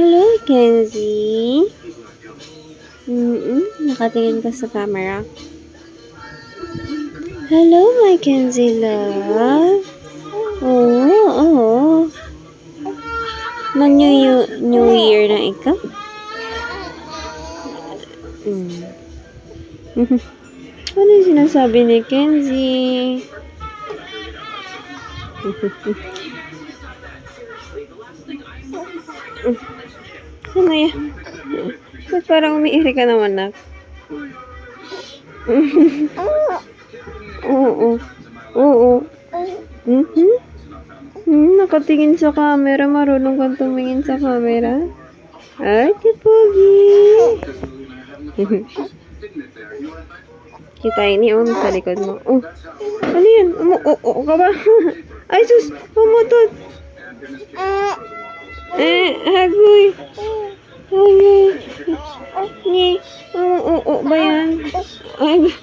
Hello, Kenzie. Nakatingin ka sa camera. Hello, my Kenzie love. Oo. Mag-New Year na ikaw? Ano yung sinasabi ni Kenzie? Ano yan? Ba't parang umiiri ka naman, nak? Oo. Oo. Nakatingin sa camera. Marunong kang tumingin sa camera. Ay, tipogi. Kita ini, nasa likod mo. Ano yan? Ka ba? Ay, sus! Pumutot! Hagoy! Hagoy! Ni! Ba yan? Hagoy!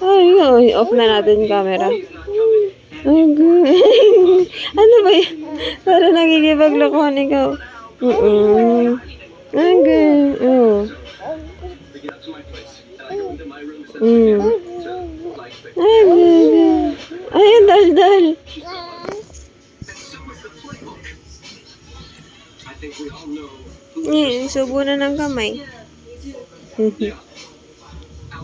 Ay, off na natin camera. Hagoy! Ano ba yan? Para nagigipaglokohan ikaw. Hagoy! Ay, ang dal-dal. Subo na ng kamay.